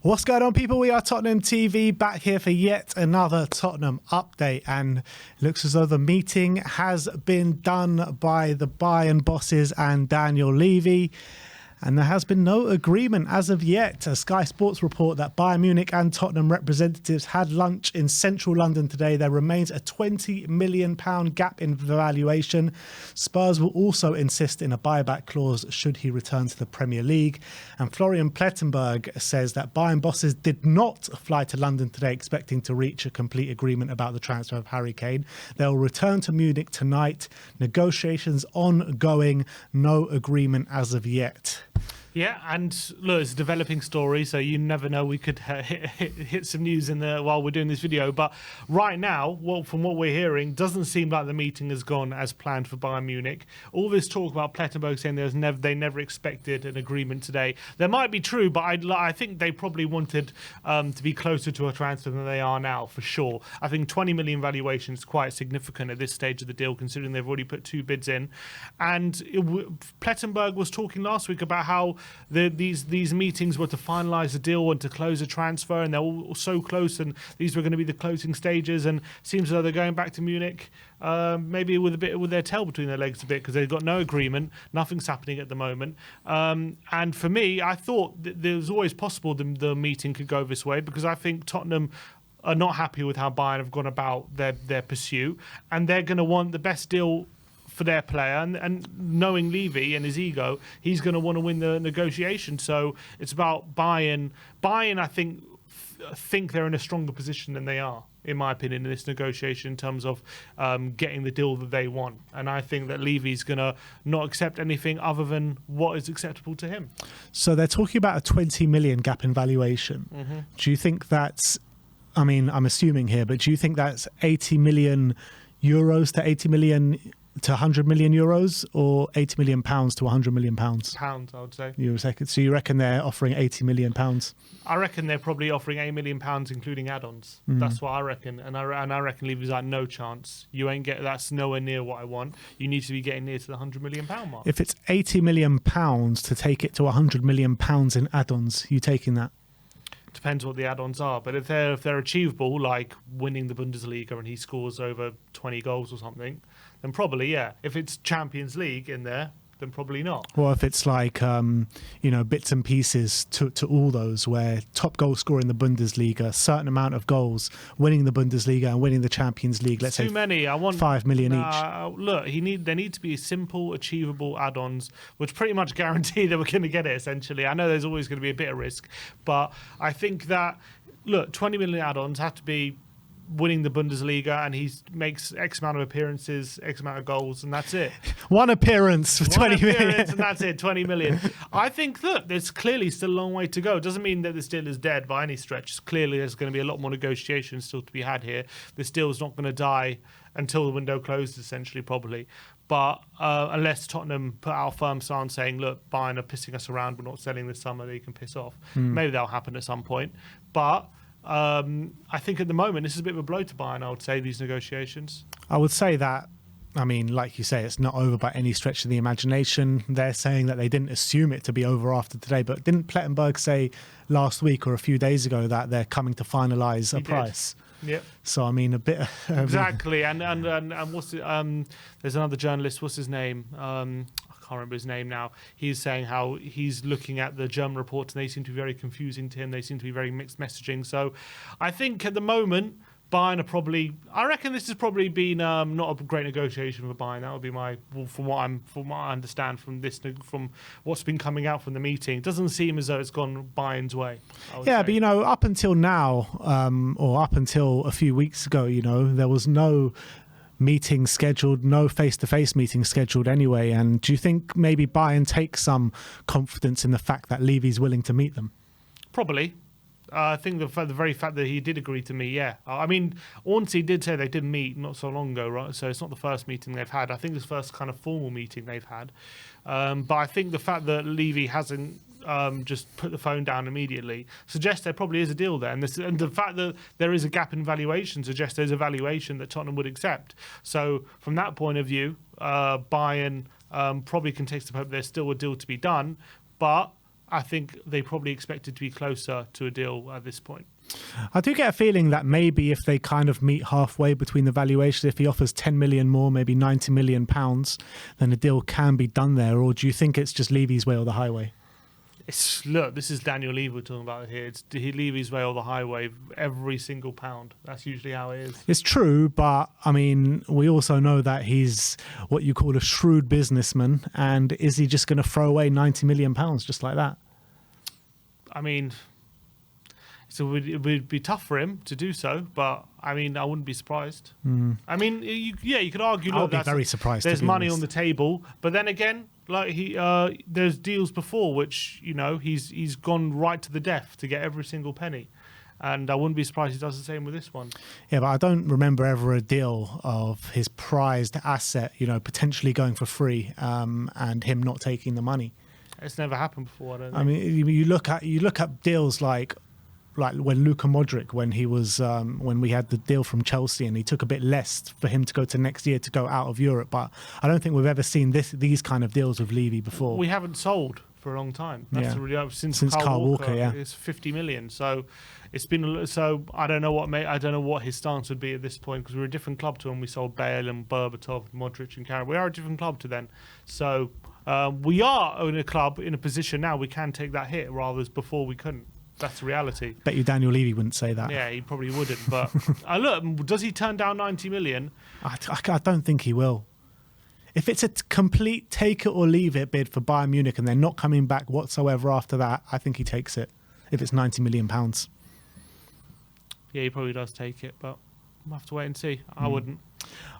What's going on, people? We are Tottenham TV, back here for yet another Tottenham update, and it looks as though the meeting has been done by the Bayern bosses and Daniel Levy, and there has been no agreement as of yet. Sky Sports report that Bayern Munich and Tottenham representatives had lunch in central London today. There remains a £20 million gap in valuation. Spurs will also insist in a buyback clause should he return to the Premier League. And Florian Plettenberg says that Bayern bosses did not fly to London today expecting to reach a complete agreement about the transfer of Harry Kane. They'll return to Munich tonight. Negotiations ongoing. No agreement as of yet. Yeah, and look, it's a developing story, so you never know. We could hit some news in there while we're doing this video. But right now, from what we're hearing, doesn't seem like the meeting has gone as planned for Bayern Munich. All this talk about Plettenberg saying they never expected an agreement today. That might be true, but I think they probably wanted to be closer to a transfer than they are now, for sure. I think 20 million valuation is quite significant at this stage of the deal, considering they've already put 2 bids in. And Plettenberg was talking last week about how these meetings were to finalise the deal and to close a transfer, and they're all so close, and these were going to be the closing stages. And it seems as though they're going back to Munich, maybe with their tail between their legs a bit, because they've got no agreement, nothing's happening at the moment. And for me, I thought there was always possible the meeting could go this way, because I think Tottenham are not happy with how Bayern have gone about their pursuit, and they're going to want the best deal for their player, and knowing Levy and his ego, he's going to want to win the negotiation. So it's about Bayern. Bayern, I think they're in a stronger position than they are, in my opinion, in this negotiation in terms of getting the deal that they want. And I think that Levy's going to not accept anything other than what is acceptable to him. So they're talking about a 20 million gap in valuation. Mm-hmm. Do you think that's, I mean, I'm assuming here, but do you think that's 80 million euros to 80 million to 100 million euros, or 80 million pounds to 100 million pounds? Pounds, I would say. So you reckon they're offering 80 million pounds? I reckon they're probably offering £8 million, including add-ons. That's what I reckon. And I reckon Levy's like, no chance. You ain't that's nowhere near what I want. You need to be getting near to the £100 million mark. If it's 80 million pounds to take it to 100 million pounds in add-ons, you taking that? Depends what the add-ons are, but if they're achievable, like winning the Bundesliga and he scores over 20 goals or something, then probably, yeah. If it's Champions League in there, then probably not. Well, if it's like, bits and pieces to all those, where top goal scorer in the Bundesliga, certain amount of goals, winning the Bundesliga and winning the Champions League, let's say too many. I want 5 million each. Look, there need to be simple, achievable add-ons, which pretty much guarantee that we're going to get it, essentially. I know there's always going to be a bit of risk, but I think that, look, 20 million add-ons have to be winning the Bundesliga, and he makes X amount of appearances, X amount of goals, and that's it. One appearance for 20 million. And that's it, 20 million. I think, look, there's clearly still a long way to go. It doesn't mean that this deal is dead by any stretch. Clearly, there's going to be a lot more negotiations still to be had here. This deal is not going to die until the window closes, essentially, probably. But unless Tottenham put out a firm stance saying, look, Bayern are pissing us around, we're not selling this summer, they can piss off. Maybe that'll happen at some point. But I think at the moment this is a bit of a blow to Bayern, I would say, these negotiations. I would say that, I mean, like you say, it's not over by any stretch of the imagination. They're saying that they didn't assume it to be over after today, but didn't Plettenberg say last week or a few days ago that they're coming to finalise a price? Yep. So I mean, a bit exactly. And what's it? There's another journalist. What's his name? I can't remember his name now. He's saying how he's looking at the German reports and they seem to be very confusing to him. They seem to be very mixed messaging. So I think at the moment, Bayern are probably, I reckon this has probably been not a great negotiation for Bayern. That would be my, from what I understand from what's been coming out from the meeting. It doesn't seem as though it's gone Bayern's way. Yeah, say. But up until now, or up until a few weeks ago, there was no meeting scheduled, no face-to-face meeting scheduled anyway. And do you think maybe Bayern takes some confidence in the fact that Levy's willing to meet them? Probably. I think the very fact that he did agree to me, yeah. I mean, Ornstein did say they did meet not so long ago, right? So it's not the first meeting they've had. I think it's the first kind of formal meeting they've had. But I think the fact that Levy hasn't just put the phone down immediately suggests there probably is a deal there. And the fact that there is a gap in valuation suggests there's a valuation that Tottenham would accept. So from that point of view, Bayern probably can take some hope there's still a deal to be done. But I think they probably expected to be closer to a deal at this point. I do get a feeling that maybe if they kind of meet halfway between the valuations, if he offers 10 million more, maybe 90 million pounds, then a deal can be done there. Or do you think it's just Levy's way or the highway? Look, this is Daniel Levy we're talking about here. It's Levy's way or the highway, every single pound. That's usually how it is. It's true, but I mean, we also know that he's what you call a shrewd businessman. And is he just going to throw away 90 million pounds just like that? I mean, so it would be tough for him to do so, but I mean, I wouldn't be surprised. I mean, you could argue. I'll be very surprised. There's money on the table, but then again, like there's deals before which he's gone right to the death to get every single penny, and I wouldn't be surprised he does the same with this one. Yeah, but I don't remember ever a deal of his prized asset, potentially going for free, and him not taking the money. It's never happened before. I don't think. I mean, you look at deals like when Luka Modric, when he was when we had the deal from Chelsea and he took a bit less for him to go to next year to go out of Europe, but I don't think we've ever seen these kind of deals with Levy before. We haven't sold for a long time. That's since Kyle Walker, yeah. It's 50 million. So it's been I don't know what his stance would be at this point, because we're a different club to when we sold Bale and Berbatov, Modric and Karen. We are a different club to then. So we are in a club in a position now we can take that hit, rather before we couldn't. That's the reality. Bet you Daniel Levy wouldn't say that. Yeah, he probably wouldn't. But look, does he turn down 90 million? I don't think he will. If it's a complete take it or leave it bid for Bayern Munich and they're not coming back whatsoever after that, I think he takes it. If it's 90 million pounds. Yeah, he probably does take it, but we'll have to wait and see. I wouldn't.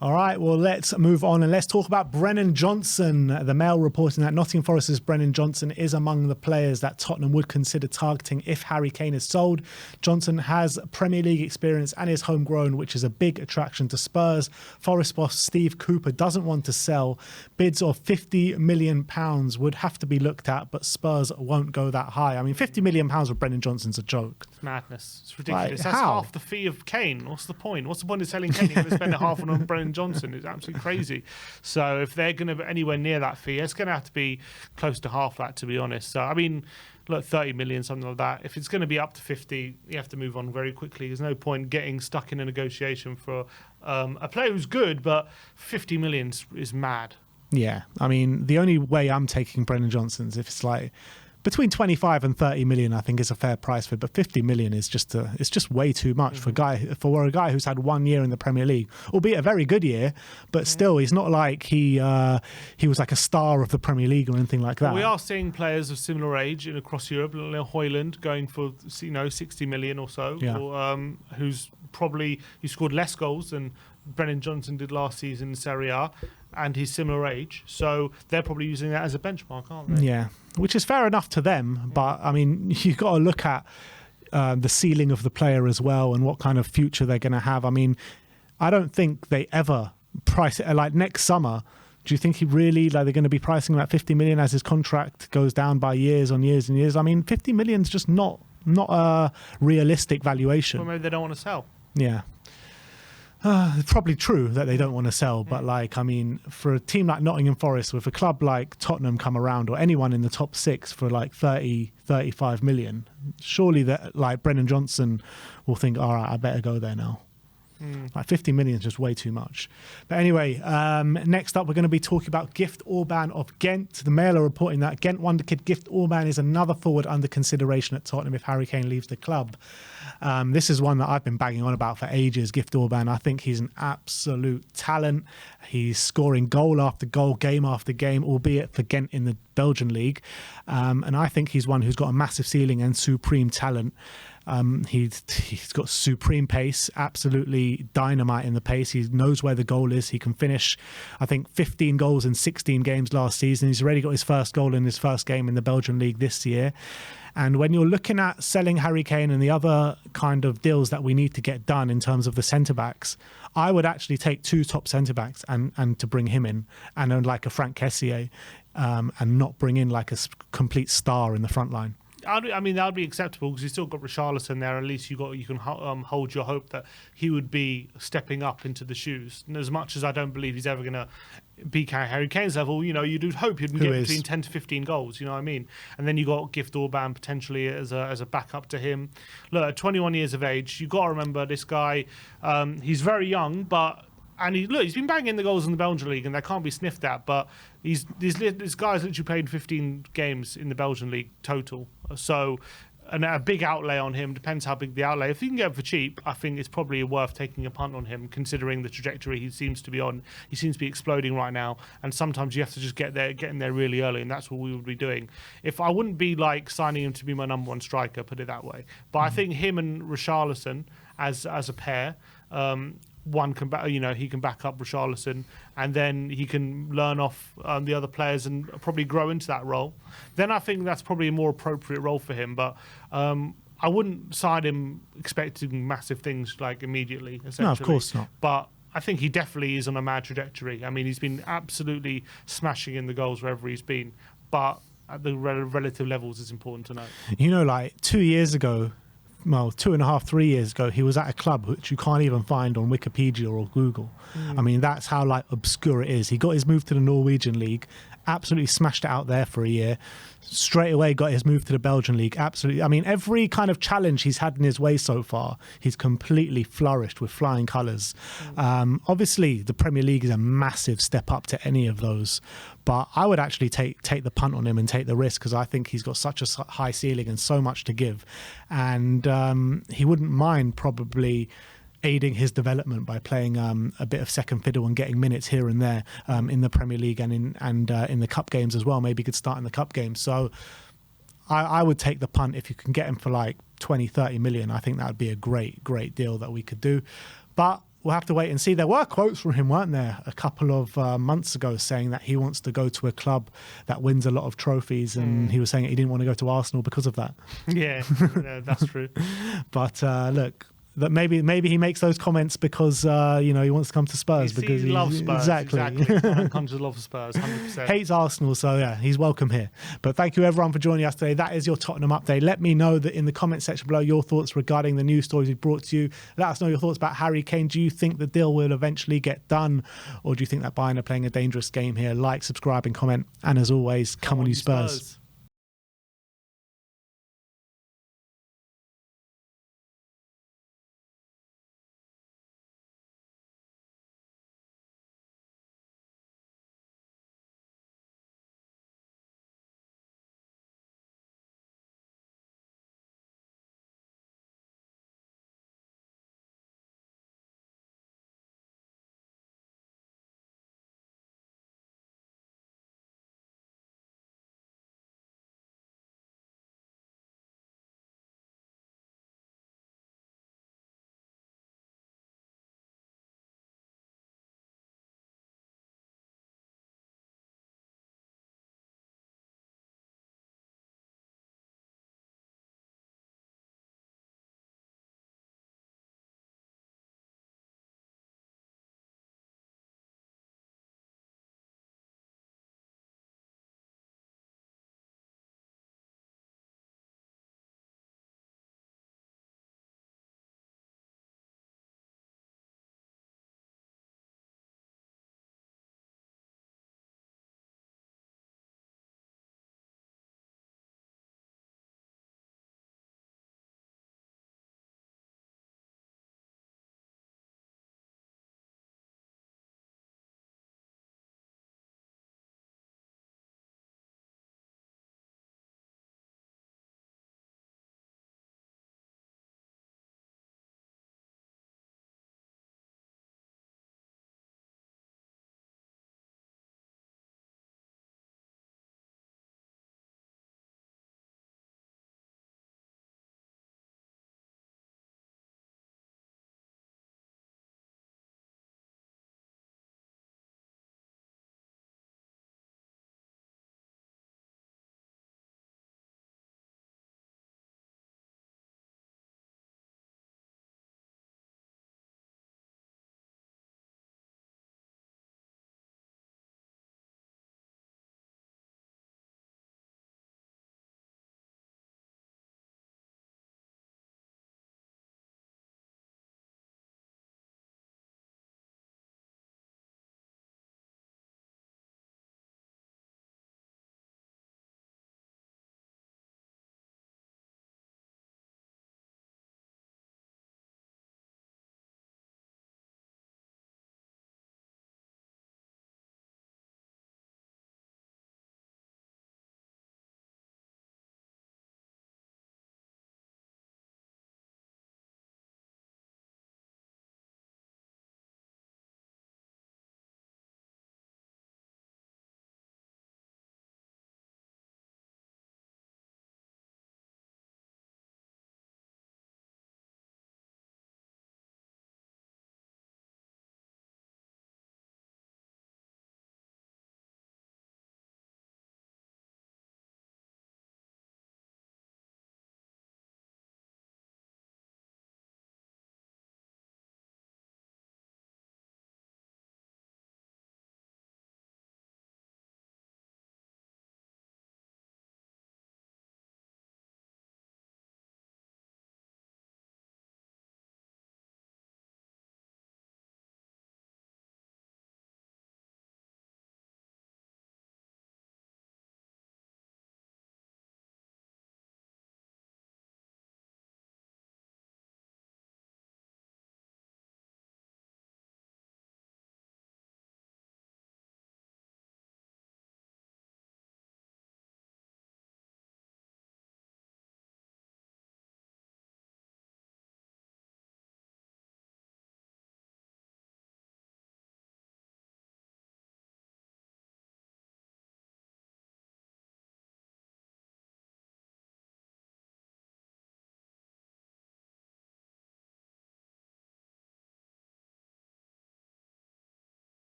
All right, well, let's move on and let's talk about Brennan Johnson. The Mail reporting that Nottingham Forest's Brennan Johnson is among the players that Tottenham would consider targeting if Harry Kane is sold. Johnson has Premier League experience and is homegrown, which is a big attraction to Spurs. Forest boss Steve Cooper doesn't want to sell. Bids of £50 million would have to be looked at, but Spurs won't go that high. I mean, £50 million with Brennan Johnson's a joke. It's madness. It's ridiculous. Like, That's how? half the fee of Kane. What's the point? What's the point of selling Kane if they spend half on Brennan Johnson? It's absolutely crazy. So if they're going to be anywhere near that fee, it's going to have to be close to half that, to be honest. So I mean, look, 30 million, something like that. If it's going to be up to 50, you have to move on very quickly. There's no point getting stuck in a negotiation for a player who's good, but 50 million is mad. Yeah, I mean, the only way I'm taking Brennan Johnson's if it's like between 25 and 30 million, I think is a fair price for it. But 50 million is just it's just way too much for a guy who's had 1 year in the Premier League, albeit a very good year. But still, he's not like he was like a star of the Premier League or anything like that. Well, we are seeing players of similar age across Europe, like Højlund going for 60 million or so, or, who's scored less goals than Brennan Johnson did last season in Serie A, and he's similar age, so they're probably using that as a benchmark, aren't they? Yeah, which is fair enough to them, but I mean, you've got to look at the ceiling of the player as well and what kind of future they're going to have. I mean, I don't think they ever price it like next summer. Do you think they're going to be pricing about 50 million as his contract goes down by years on years and years? I mean, 50 million is just not a realistic valuation. Well, maybe they don't want to sell. Yeah. It's probably true that they don't want to sell, but for a team like Nottingham Forest, with a club like Tottenham come around, or anyone in the top six for like 30, 35 million, surely that like Brennan Johnson will think, all right, I better go there now. Like 50 million is just way too much. But anyway, next up, we're going to be talking about Gift Orban of Ghent. The Mail are reporting that Ghent wonder kid Gift Orban is another forward under consideration at Tottenham if Harry Kane leaves the club. This is one that I've been banging on about for ages, Gift Orban. I think he's an absolute talent. He's scoring goal after goal, game after game, albeit for Ghent in the Belgian league. And I think he's one who's got a massive ceiling and supreme talent. He's got supreme pace, absolutely dynamite in the pace. He knows where the goal is. He can finish, I think, 15 goals in 16 games last season. He's already got his first goal in his first game in the Belgian league this year. And when you're looking at selling Harry Kane and the other kind of deals that we need to get done in terms of the centre-backs, I would actually take two top centre-backs and to bring him in, and like a Frank Kessié, and not bring in like a complete star in the front line. I mean, that would be acceptable because you've still got Richarlison there. At least you can hold your hope that he would be stepping up into the shoes. And as much as I don't believe he's ever going to be Harry Kane's level, you'd hope you'd get between 10 to 15 goals. You know what I mean? And then you got Gift Orban potentially as a backup to him. Look, at 21 years of age, you got to remember this guy. He's very young, but. And he's been banging the goals in the Belgian league, and that can't be sniffed at. But this guy's literally played 15 games in the Belgian league total. So, and a big outlay on him. Depends how big the outlay. If you can get him for cheap, I think it's probably worth taking a punt on him, considering the trajectory he seems to be on. He seems to be exploding right now, and sometimes you have to just get in there really early, and that's what we would be doing. If I wouldn't be like signing him to be my number one striker, put it that way. But I think him and Richarlison as a pair. One can he can back up Richarlison, and then he can learn off the other players and probably grow into that role. Then I think that's probably a more appropriate role for him. But I wouldn't sign him expecting massive things like immediately. Essentially. No, of course not. But I think he definitely is on a mad trajectory. I mean, he's been absolutely smashing in the goals wherever he's been. But at the relative levels, it's important to know. Like 2 years ago. Well, 2.5, 3 years ago, he was at a club which you can't even find on Wikipedia or Google. I mean, that's how obscure it is. He got his move to the Norwegian league, absolutely smashed it out there for a year. Straight away got his move to the Belgian league. Absolutely. I mean, every kind of challenge he's had in his way so far, he's completely flourished with flying colours. Obviously, the Premier League is a massive step up to any of those. But I would actually take the punt on him and take the risk because I think he's got such a high ceiling and so much to give. And he wouldn't mind probably aiding his development by playing a bit of second fiddle and getting minutes here and there in the Premier League and in the cup games as well. Maybe he could start in the cup games. So I would take the punt if you can get him for like 20, 30 million. I think that would be a great deal that we could do. But we'll have to wait and see. There were quotes from him, weren't there, a couple of months ago saying that he wants to go to a club that wins a lot of trophies, and he was saying he didn't want to go to Arsenal because of that. Yeah, that's true. But look, that maybe he makes those comments because he wants to come to Spurs because he loves Spurs. Exactly. Comes with love for Spurs, 100%. Hates Arsenal, so yeah, he's welcome here. But thank you everyone for joining us today. That is your Tottenham update. Let me know that in the comment section below your thoughts regarding the news stories we've brought to you. Let us know your thoughts about Harry Kane. Do you think the deal will eventually get done, or do you think that Bayern are playing a dangerous game here? Like, subscribe, and comment. And as always, come on you Spurs.